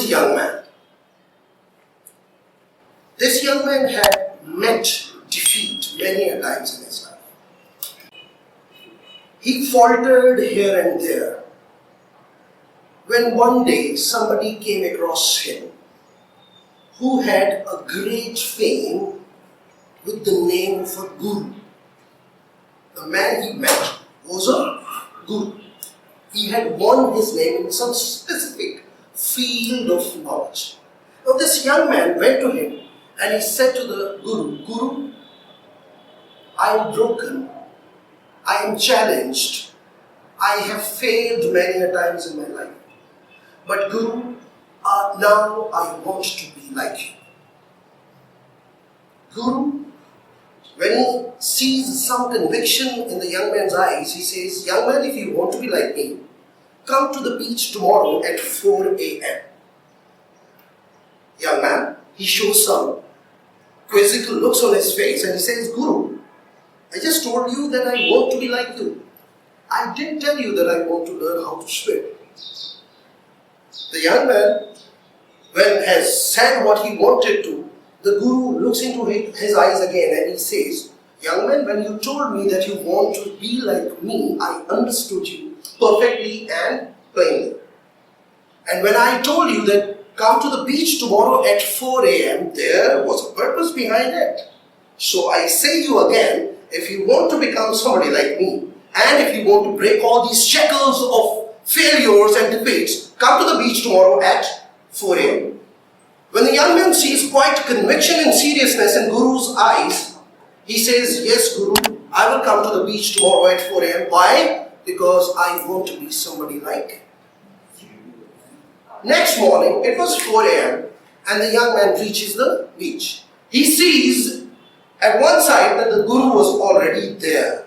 a young man. This young man had met defeat many a times in his life. He faltered here and there. When one day somebody came across him who had a great fame with the name of a guru. The man he met was a guru. He had won his name in some specific field of knowledge. Now this young man went to him and he said to the guru, Guru, I am broken, I am challenged, I have failed many a times in my life. But Guru, now I want to be like you. Guru, when he sees some conviction in the young man's eyes, he says, young man, if you want to be like me, come to the beach tomorrow at 4 a.m. Young man, he shows some quizzical looks on his face and he says, Guru, I just told you that I want to be like you. I didn't tell you that I want to learn how to swim. The young man, when has said what he wanted to, the guru looks into his eyes again and he says, young man, when you told me that you want to be like me, I understood you perfectly and plainly. And when I told you that come to the beach tomorrow at 4 a.m., there was a purpose behind it. So I say you again, if you want to become somebody like me, and if you want to break all these shackles of failures and defeats, come to the beach tomorrow at 4 a.m. When the young man sees quite conviction and seriousness in Guru's eyes, he says, yes, Guru, I will come to the beach tomorrow at 4 a.m. Why? Because I want to be somebody like you. Next morning, it was 4 a.m. and the young man reaches the beach. He sees at one side that the Guru was already there.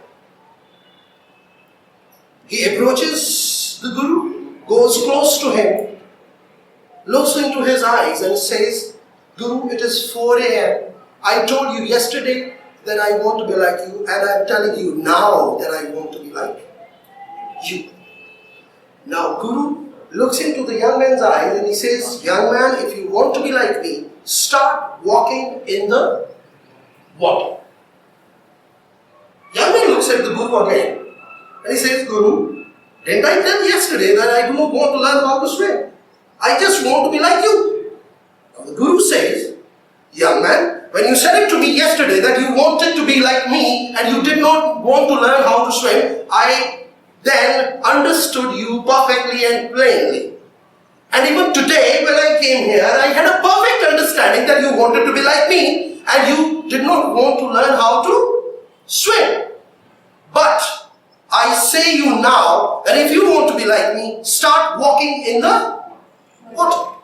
He approaches the Guru, goes close to him, looks into his eyes and says, Guru, it is 4 a.m. I told you yesterday that I want to be like you, and I am telling you now that I want to be like you. Now Guru looks into the young man's eyes and he says, young man, if you want to be like me, start walking in the water. Young man looks at the Guru again and he says, Guru, didn't I tell you yesterday that I do not want to learn how to swim? I just want to be like you. Now the Guru says, young man, when you said it to me yesterday that you wanted to be like me and you did not want to learn how to swim, I then understood you perfectly and plainly. And even today when I came here, I had a perfect understanding that you wanted to be like me and you did not want to learn how to swim. But I say you now that if you want to be like me, start walking in the water.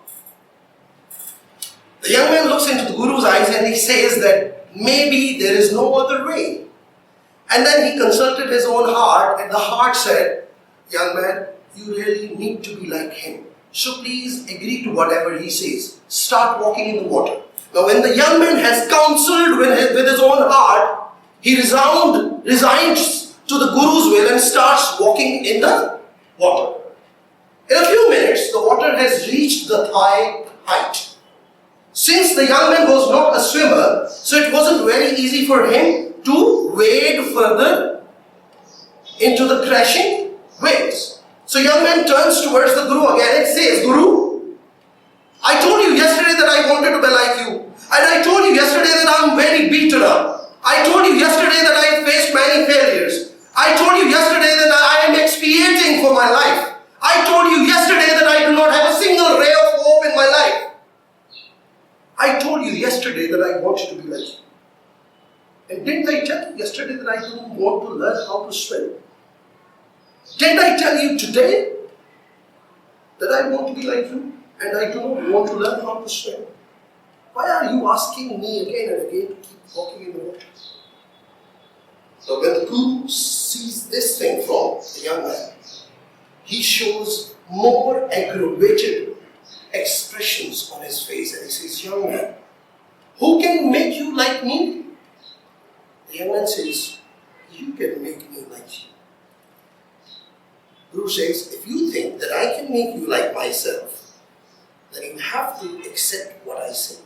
The young man looks into the Guru's eyes and he says that maybe there is no other way. And then he consulted his own heart and the heart said, young man, you really need to be like him. So please agree to whatever he says. Start walking in the water. Now when the young man has counseled with his own heart, he resigns to the Guru's will and starts walking in the water. In a few minutes, the water has reached the thigh height. Since the young man was not a swimmer, so it wasn't very easy for him to wade further into the crashing waves. So young man turns towards the Guru again and says, Guru, I told you yesterday that I wanted to be like you. And I told you yesterday that I'm very beaten up. I told you yesterday that I faced many failures. I told you yesterday that I am expiating for my life. I told you yesterday that I do not have a single ray of hope in my life. I told you yesterday that I wanted to be like you. And didn't I tell you yesterday that I don't want to learn how to swim? Didn't I tell you today that I want to be like you and I do not want to learn how to swim? Why are you asking me again and again to keep walking in the water? So when the Guru sees this thing from the young man, he shows more aggravated expressions on his face and he says, young man, who can make you like me? The young man says, you can make me like you. Guru says, if you think that I can make you like myself, then you have to accept what I say.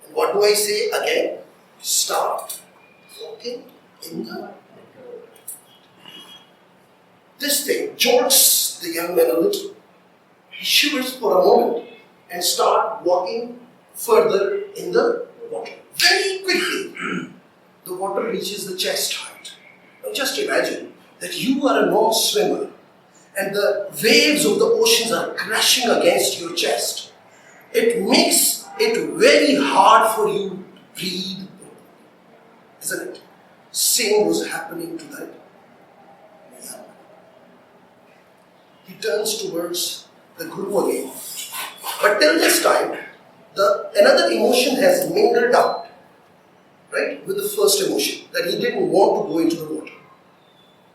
And what do I say again? Start walking in the... This thing jolts the young man a little. He shivers for a moment and starts walking further in the water. Very quickly, the water reaches the chest height. Now just imagine that you are a non-swimmer and the waves of the oceans are crashing against your chest. It makes it very hard for you to breathe, isn't it? Same was happening to that young man. He turns towards the Guru again. But till this time, another emotion has mingled out, right, with the first emotion, that he didn't want to go into the water.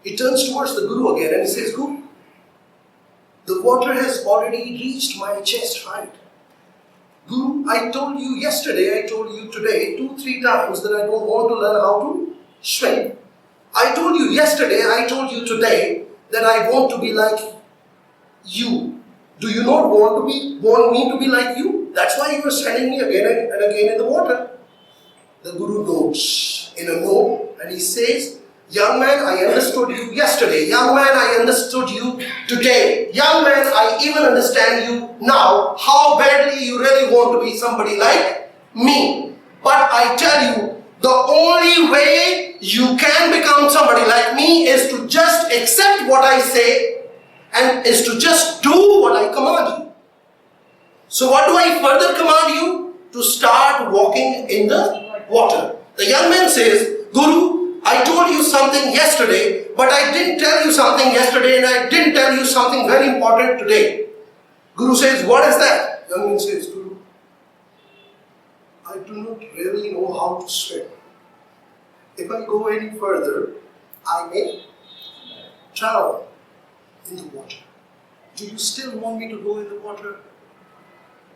He turns towards the Guru again and he says, Guru, the water has already reached my chest height. Guru, I told you yesterday, I told you today, 2-3 times that I don't want to learn how to swim. I told you yesterday, I told you today that I want to be like you. Do you not want me to be like you? That's why you are sending me again and again in the water. The Guru notes in a note and he says, young man, I understood you yesterday. Young man, I understood you today. Young man, I even understand you now. How badly you really want to be somebody like me. But I tell you, the only way you can become somebody like me is to just accept what I say and is to just do what I command you. So what do I further command you? To start walking in the water. The young man says, Guru, I told you something yesterday, but I didn't tell you something yesterday and I didn't tell you something very important today. Guru says, what is that? Young man says, Guru, I do not really know how to swim. If I go any further, I may drown in the water. Do you still want me to go in the water?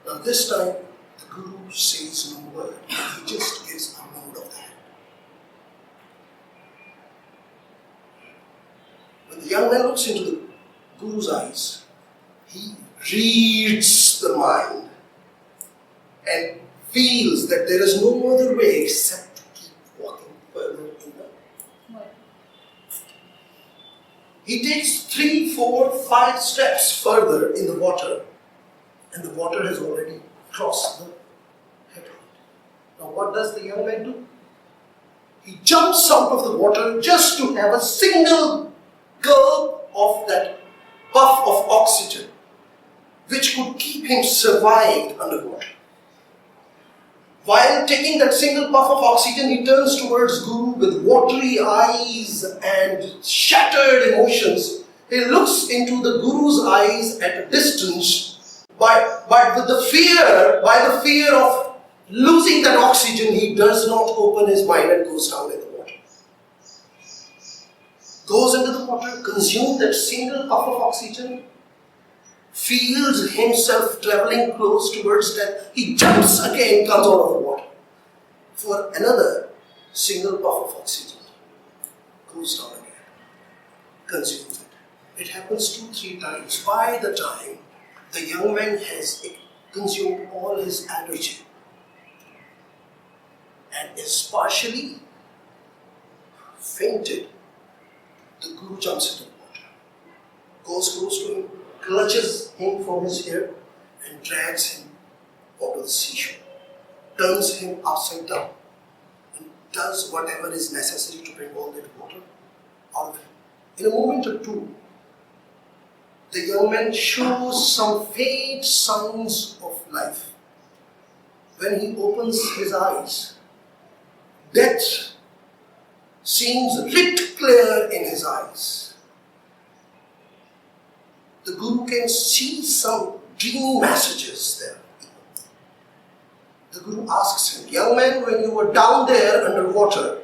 Now this time, the Guru says no word. He just gives a nod of the head. When the young man looks into the Guru's eyes, he reads the mind and feels that there is no other way except to keep walking further in the water. He takes 3, 4, 5 steps further in the water, and the water has already crossed the head height. Now what does the young man do? He jumps out of the water just to have a single gulp of that puff of oxygen, which could keep him survived underwater. While taking that single puff of oxygen, he turns towards Guru with watery eyes and shattered emotions. He looks into the Guru's eyes at a distance, but with the fear of losing that oxygen, he does not open his mind and goes down in the water. Goes into the water, consumes that single puff of oxygen, feels himself traveling close towards death. He jumps again, comes out of the water for another single puff of oxygen. Goes down again, consumes it. It happens 2-3 times. By the time the young man has consumed all his energy and is partially fainted, the Guru jumps into the water, goes close to him, clutches him from his hair and drags him onto the seashore, turns him upside down and does whatever is necessary to bring all that water out of him. In a moment or two, the young man shows some faint signs of life. When he opens his eyes, death seems lit clear in his eyes. The Guru can see some dreamy messages there. The Guru asks him, young man, when you were down there underwater,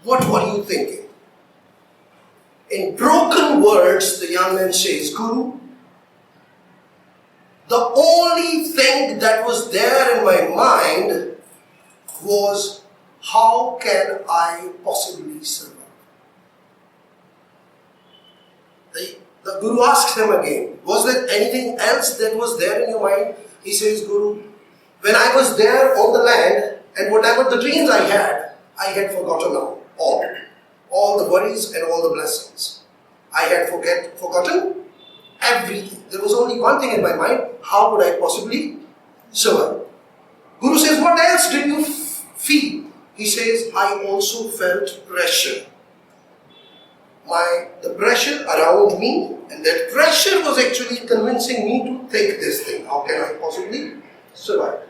what were you thinking? In broken words, the young man says, Guru, the only thing that was there in my mind was, how can I possibly survive? The Guru asks him again, was there anything else that was there in your mind? He says, Guru, when I was there on the land and whatever the dreams I had forgotten now. All the worries and all the blessings. I had forgotten everything. There was only one thing in my mind, how could I possibly survive? Guru says, what else did you feel? He says, I also felt pressure. The pressure around me, and that pressure was actually convincing me to take this thing. How can I possibly survive?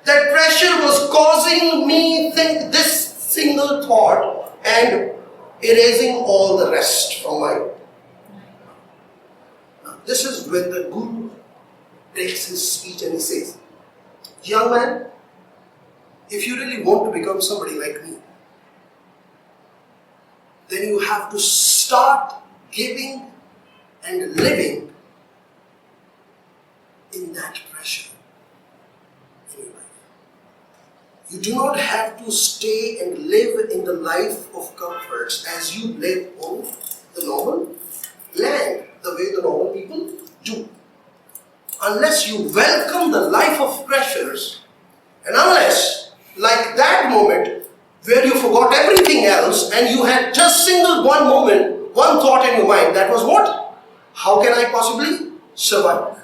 That pressure was causing me think this single thought and erasing all the rest from my mind. Now, this is when the Guru takes his speech and he says, young man, if you really want to become somebody like me, then you have to start giving and living in that pressure in your life. You do not have to stay and live in the life of comforts as you live on the normal land, the way the normal people do. Unless you welcome the life of pressures, and unless, like that moment, where you forgot everything else and you had just single one moment, one thought in your mind, that was what? How can I possibly survive?